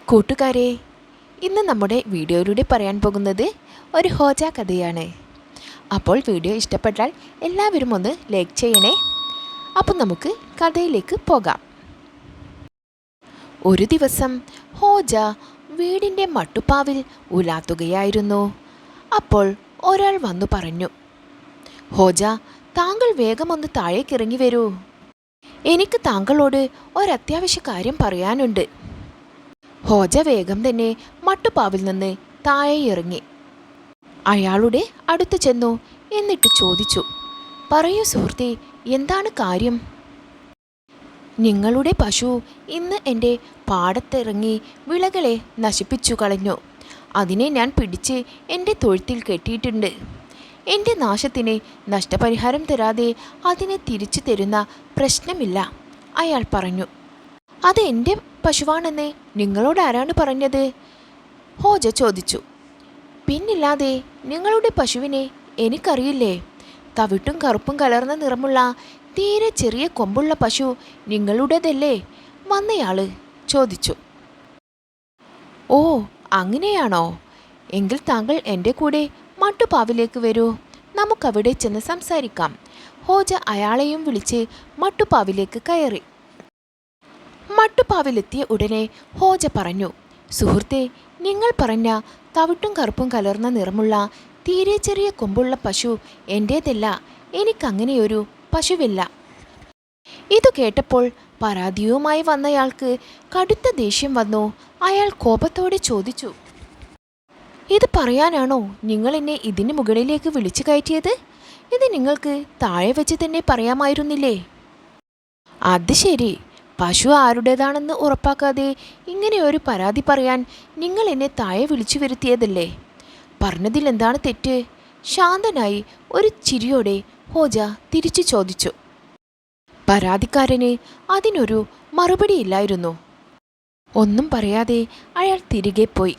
കൂട്ടുകാരെ, ഇന്ന് നമ്മുടെ വീഡിയോയിലൂടെ പറയാൻ പോകുന്നത് ഒരു ഹോജ കഥയാണ്. അപ്പോൾ വീഡിയോ ഇഷ്ടപ്പെട്ടാൽ എല്ലാവരും ഒന്ന് ലൈക്ക് ചെയ്യണേ. അപ്പോൾ നമുക്ക് കഥയിലേക്ക് പോകാം. ഒരു ദിവസം ഹോജ വീടിൻ്റെ മട്ടുപ്പാവിൽ ഉലാത്തുകയായിരുന്നു. അപ്പോൾ ഒരാൾ വന്നു പറഞ്ഞു, ഹോജ, താങ്കൾ വേഗമൊന്ന് താഴേക്കിറങ്ങി വരൂ. എനിക്ക് താങ്കളോട് ഒരത്യാവശ്യ കാര്യം പറയാനുണ്ട്. ഹോജ വേഗം തന്നെ മട്ടുപ്പാവിൽ നിന്ന് താഴെ ഇറങ്ങി അയാളുടെ അടുത്ത് ചെന്നു. എന്നിട്ട് ചോദിച്ചു, പറയൂ സുഹൃത്തേ, എന്താണ് കാര്യം? നിങ്ങളുടെ പശു ഇന്ന് എൻ്റെ പാടത്തിറങ്ങി വിളകളെ നശിപ്പിച്ചു കളഞ്ഞു. അതിനെ ഞാൻ പിടിച്ച് എൻ്റെ തൊഴുത്തിൽ കെട്ടിയിട്ടുണ്ട്. എൻ്റെ നാശത്തിന് നഷ്ടപരിഹാരം തരാതെ അതിനെ തിരിച്ചു തരുന്ന പ്രശ്നമില്ല, അയാൾ പറഞ്ഞു. അത് എൻ്റെ പശുവാണെന്ന് നിങ്ങളോട് ആരാണ് പറഞ്ഞത്? ഹോജ ചോദിച്ചു. പിന്നില്ലാതെ, നിങ്ങളുടെ പശുവിനെ എനിക്കറിയില്ലേ? തവിട്ടും കറുപ്പും കലർന്ന നിറമുള്ള തീരെ ചെറിയ കൊമ്പുള്ള പശു നിങ്ങളുടേതല്ലേ? വന്നയാള് ചോദിച്ചു. ഓ, അങ്ങനെയാണോ? എങ്കിൽ താങ്കൾ എൻ്റെ കൂടെ മട്ടുപ്പാവിലേക്ക് വരൂ, നമുക്കവിടെ ചെന്ന് സംസാരിക്കാം. ഹോജ അയാളെയും വിളിച്ച് മട്ടുപ്പാവിലേക്ക് കയറി. മട്ടുപ്പാവിലെത്തിയ ഉടനെ ഹോജ പറഞ്ഞു, സുഹൃത്തേ, നിങ്ങൾ പറഞ്ഞ തവിട്ടും കറുപ്പും കലർന്ന നിറമുള്ള തീരെ ചെറിയ കൊമ്പുള്ള പശു എൻ്റേതല്ല. എനിക്കങ്ങനെയൊരു പശുവില്ല. ഇതു കേട്ടപ്പോൾ പരാതിയുമായി വന്നയാൾക്ക് കടുത്ത ദേഷ്യം വന്നു. അയാൾ കോപത്തോടെ ചോദിച്ചു, ഇത് പറയാനാണോ നിങ്ങൾ എന്നെ ഇതിന് മുകളിലേക്ക് വിളിച്ചു കയറ്റിയത്? ഇത് നിങ്ങൾക്ക് താഴെ വെച്ച് തന്നെ പറയാമായിരുന്നില്ലേ? അത് ശരി, പശു ആരുടേതാണെന്ന് ഉറപ്പാക്കാതെ ഇങ്ങനെയൊരു പരാതി പറയാൻ നിങ്ങൾ എന്നെ താഴെ വിളിച്ചു വരുത്തിയതല്ലേ? പറഞ്ഞതിൽ എന്താണ് തെറ്റ്? ശാന്തനായി ഒരു ചിരിയോടെ ഹോജ തിരിച്ചു ചോദിച്ചു. പരാതിക്കാരന് അതിനൊരു മറുപടിയില്ലായിരുന്നു. ഒന്നും പറയാതെ അയാൾ തിരികെ പോയി.